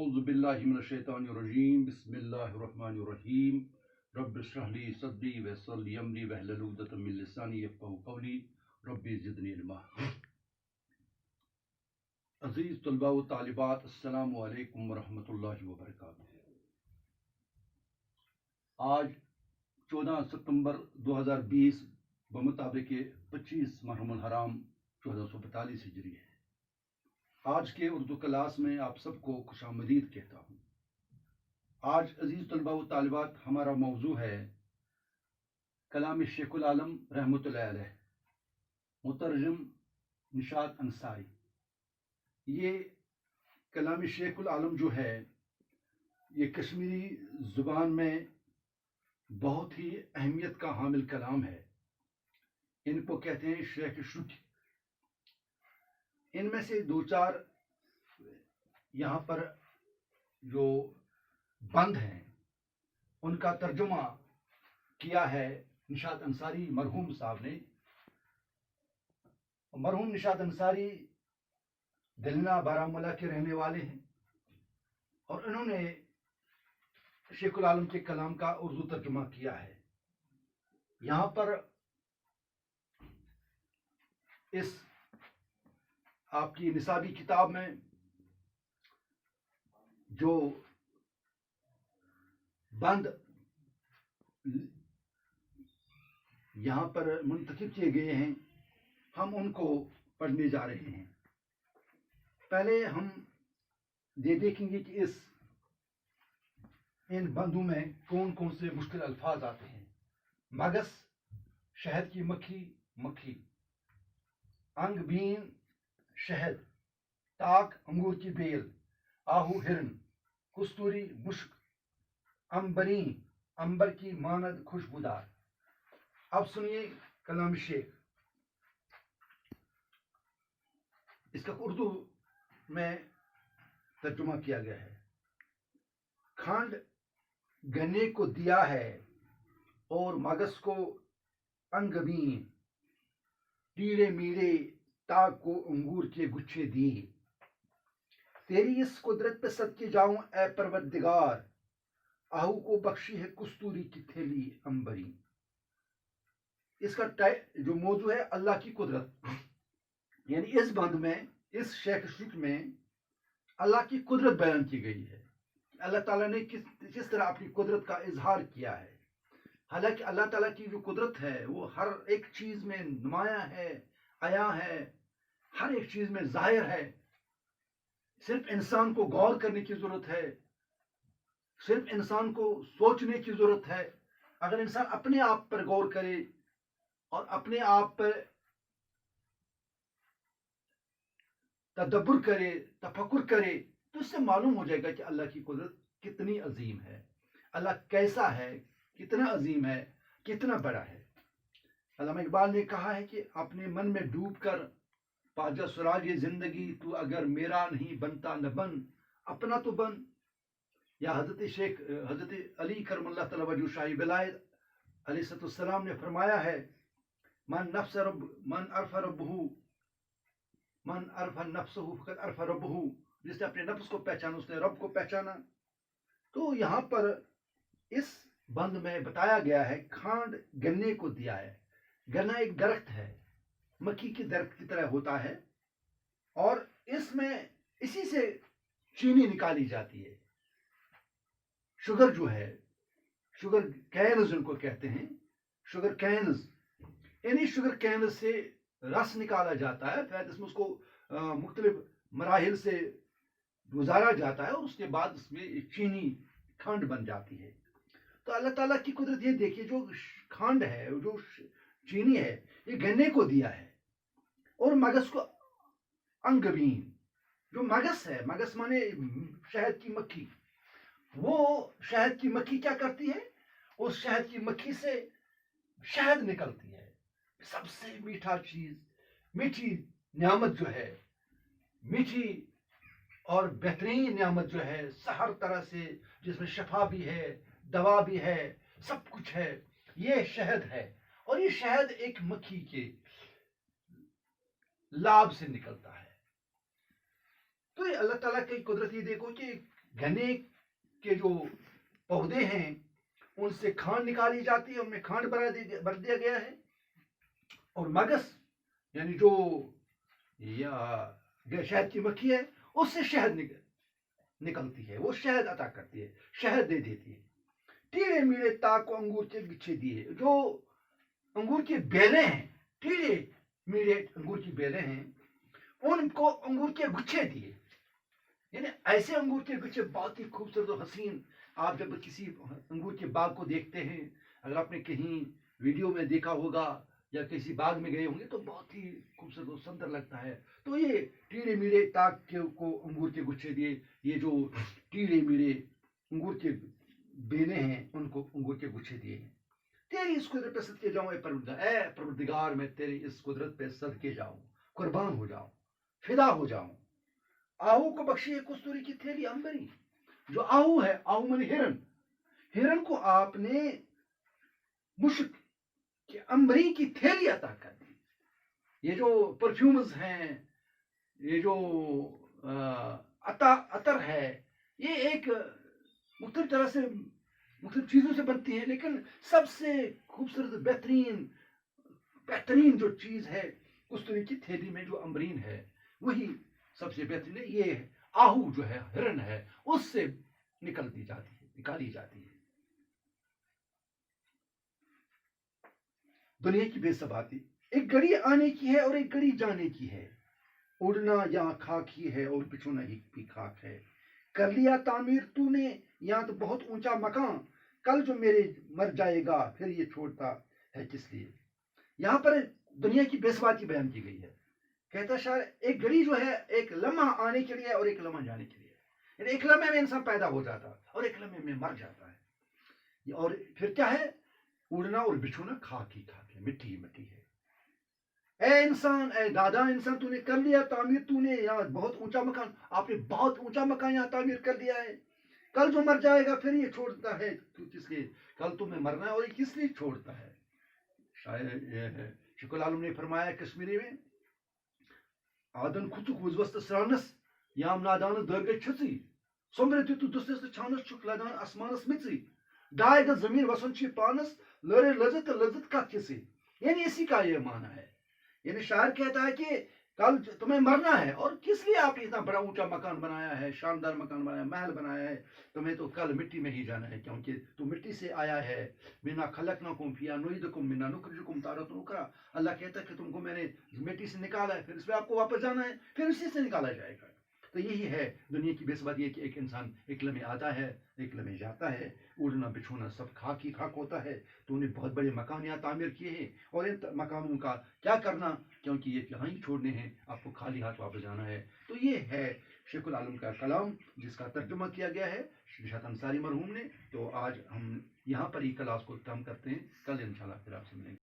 اعوذ باللہ من الشیطان الرجیم بسم اللہ الرحمن الرحیم رب اشرح لی صدری ویسر لی امری واحلل عقدۃ من لسانی یفقہوا قولی رب زدنی علما۔ عزیز طلباء و طالبات، السلام علیکم ورحمۃ اللہ وبرکاتہ۔ آج 14 ستمبر 2020 بمطابق 25 محرم الحرام 1442 ہجری ہے۔ آج کے اردو کلاس میں آپ سب کو خوش آمدید کہتا ہوں۔ آج عزیز طلباء و طالبات ہمارا موضوع ہے کلام شیخ العالم رحمۃ اللہ علیہ، مترجم نشاط انصاری۔ یہ کلام شیخ العالم جو ہے یہ کشمیری زبان میں بہت ہی اہمیت کا حامل کلام ہے۔ ان کو کہتے ہیں شیخ شکھ۔ ان میں سے دو چار یہاں پر جو بند ہیں ان کا ترجمہ کیا ہے نشاط انصاری مرحوم صاحب نے۔ مرحوم نشاط انصاری دلنا بارہمولہ کے رہنے والے ہیں اور انہوں نے شیخ العالم کے کلام کا اردو ترجمہ کیا ہے۔ یہاں پر اس آپ کی نصابی کتاب میں جو بند یہاں پر منتخب کیے گئے ہیں ہم ان کو پڑھنے جا رہے ہیں۔ پہلے ہم یہ دیکھیں گے کہ ان بندوں میں کون کون سے مشکل الفاظ آتے ہیں۔ مگس شہد کی مکھی، انگ بین شہد، تاک انگور کی بیل، آہو ہرن، کستوری مشک، امبری امبر کی ماند خوشبودار۔ اب سنیے کلام شیخ۔ اس کا اردو میں ترجمہ کیا گیا ہے۔ کھنڈ گنے کو دیا ہے اور مگس کو انگبین، ٹیڑے میڑے تاک کو انگور کے گچھے دی۔ تیری اس قدرت پہ صدقے جاؤں اے پروردگار، آہو کو بخشی ہے کستوری کی تھیلی امبری۔ اس کا جو موضوع ہے اللہ کی قدرت، یعنی اس بند میں، اس شیخ شکھ میں اللہ کی قدرت بیان کی گئی ہے۔ اللہ تعالیٰ نے کس طرح اپنی قدرت کا اظہار کیا ہے۔ حالانکہ اللہ تعالیٰ کی جو قدرت ہے وہ ہر ایک چیز میں نمایاں ہے، عیاں ہے، ہر ایک چیز میں ظاہر ہے۔ صرف انسان کو غور کرنے کی ضرورت ہے، صرف انسان کو سوچنے کی ضرورت ہے۔ اگر انسان اپنے آپ پر غور کرے اور اپنے آپ پر تدبر کرے، تفکر کرے، تو اس سے معلوم ہو جائے گا کہ اللہ کی قدرت کتنی عظیم ہے، اللہ کیسا ہے، کتنا عظیم ہے، کتنا بڑا ہے۔ علامہ اقبال نے کہا ہے کہ اپنے من میں ڈوب کر پاجا سراغ زندگی، تو اگر میرا نہیں بنتا نہ بن، اپنا تو بن۔ یا حضرت علی کرم اللہ تعالی وجہ شاہی ولایت علیہ السلام نے فرمایا ہے، من عرف نفسہ فقد عرف ربہ، جس نے اپنے نفس کو پہچانا اس نے رب کو پہچانا۔ تو یہاں پر اس بند میں بتایا گیا ہے کھانڈ گنے کو دیا ہے۔ گنا ایک درخت ہے، مکھی کے درخت کی طرح ہوتا ہے، اور اس میں اسی سے چینی نکالی جاتی ہے۔ شوگر جو ہے، شوگر کینز ان کو کہتے ہیں، شوگر کینز، انہی شوگر کینز سے رس نکالا جاتا ہے، پھر اس میں اس کو مختلف مراحل سے گزارا جاتا ہے اور اس کے بعد اس میں چینی کھنڈ بن جاتی ہے۔ تو اللہ تعالیٰ کی قدرت یہ دیکھیے، جو کھنڈ ہے، جو چینی ہے، یہ گنے کو دیا ہے، اور مگس کو انگبین، جو مگس ہے، مگس مانے شہد کی مکھی، وہ شہد کی مکھی کیا کرتی ہے؟ اس شہد کی مکھی سے شہد نکلتی ہے۔ سب سے میٹھا چیز، میٹھی نعمت جو ہے، میٹھی اور بہترین نعمت جو ہے ہر طرح سے، جس میں شفا بھی ہے، دوا بھی ہے، سب کچھ ہے، یہ شہد ہے۔ اور یہ شہد ایک مکھی کے لاب سے نکلتا ہے۔ تو یہ اللہ تعالیٰ کی قدرت، یہ دیکھو کہ गन्ने के जो पौधे हैं उनसे खांड निकाली जाती है, उनमें खांड भर दिया गया है, और मगस यानी जो या शहद की मक्खी है उससे शहद निकलती है, वो शहद अता करती है, शहद दे देती है। टेढ़े मेढ़े ताक को अंगूर के गुच्छे दिए, जो अंगूर के बेले हैं, टेढ़े मेढ़े अंगूर की बेले हैं, उनको अंगूर के गुच्छे दिए। यानी ऐसे अंगूर के गुच्छे बहुत ही खूबसूरत और हसीन। आप जब किसी अंगूर के बाग को देखते हैं, अगर आपने कहीं वीडियो में देखा होगा या किसी बाग में गए होंगे, तो बहुत ही खूबसूरत और सुंदर लगता है। तो ये टीड़े मीड़े ताक के को अंगूर के गुच्छे दिए, ये जो टीड़े मीड़े अंगूर के बेने हैं उनको अंगूर के गुच्छे दिए हैं। तेरी इस कुदरत पे सदके जाऊं, ए परवरदिगार, मैं तेरी इस कुदरत पे सदके जाऊं, कुर्बान हो जाऊं, फिदा हो जाऊं। आहू को बख्शी है कस्तूरी की थैली अंबरी। जो आहू है, आहू माने हिरन, हिरन को आपने मुश्क के अंबरी की थैली अता कर दी। ये जो परफ्यूम्स हैं, ये जो अतर है, ये एक मुख्तलिफ तरह से मुख्तलिफ चीजों से बनती है, लेकिन सबसे खूबसूरत बेहतरीन जो चीज है कस्तूरी की थैली में जो अम्बरीन है, वही सबसे बेहतरीन है। ये आहू जो है, हिरन है, उससे निकाली जाती है। दुनिया की बेसबाती, एक घड़ी आने की है और एक घड़ी जाने की है। उड़ना यहाँ खाक ही है और बिछोना ही भी खाक है। कर लिया तामीर तूने यहाँ तो बहुत ऊंचा मकान, कल जो मेरे मर जाएगा फिर ये छोड़ता है किस लिए। यहाँ पर दुनिया की बेसबाती बयान की गई है। कहता शायर, एक घड़ी जो है एक लम्हा आने के लिए और एक लम्हा जाने के लिए। एक लम्हे में इंसान पैदा हो जाता और एक लम्हे में मर जाता है। और फिर क्या है, उड़ना और बिछोना खाक ही खाक है, मिट्टी ही मिट्टी है। ए इंसान, ए दादा इंसान, तूने कर लिया तामीर, तूने यहाँ बहुत ऊंचा मकान, आपने बहुत ऊंचा मकान यहाँ तामीर कर दिया है, कल जो मर जाएगा फिर ये छोड़ता है किस लिए, कल तुम्हें मरना है और ये किस लिए छोड़ता है। शायद शुक्र आलम ने फरमाया कश्मीरी में, आदन खुचुक वजवस्त सरानस याम नादान दरगे छसी सोमरे तु दुस्ते छानस छुक लदान आसमानस मिची डायगा जमीन वसन छी पानस लरे लजत का किसी। यानी इसी का ये माना है। यानी शायर कहता है कि कल तुम्हें मरना है और किस लिए आपने इतना बड़ा ऊंचा मकान बनाया है, शानदार मकान बनाया, महल बनाया है, तुम्हें तो कल मिट्टी में ही जाना है, क्योंकि तू मिट्टी से आया है। बिना खलकनाकुम फिया नुईदकुम मिन्ना नुखरिजुकुम तारतन उखरा। अल्लाह कहता है कि तुमको मैंने मिट्टी से निकाला है, फिर इसमें आपको वापस जाना है, फिर इसी से निकाला जाएगा। तो यही है दुनिया की बेसबाती, कि एक इंसान एक लम्हे आता है, एक लम्हे जाता है। उड़ना बिछोना सब खाक ही खाक होता है। तो उन्हें बहुत बड़े मकान यहाँ तामीर किए हैं, और इन मकानों का क्या करना, क्योंकि ये यहाँ ही छोड़ने हैं, आपको खाली हाथ वापस जाना है। तो ये है शेखुल आलम का कलाम, जिसका तर्जुमा किया गया है निशात अंसारी मरहूम ने। तो आज हम यहाँ पर ही क्लास को खत्म करते हैं, कल इंशाल्लाह फिर आपसे मिलेंगे।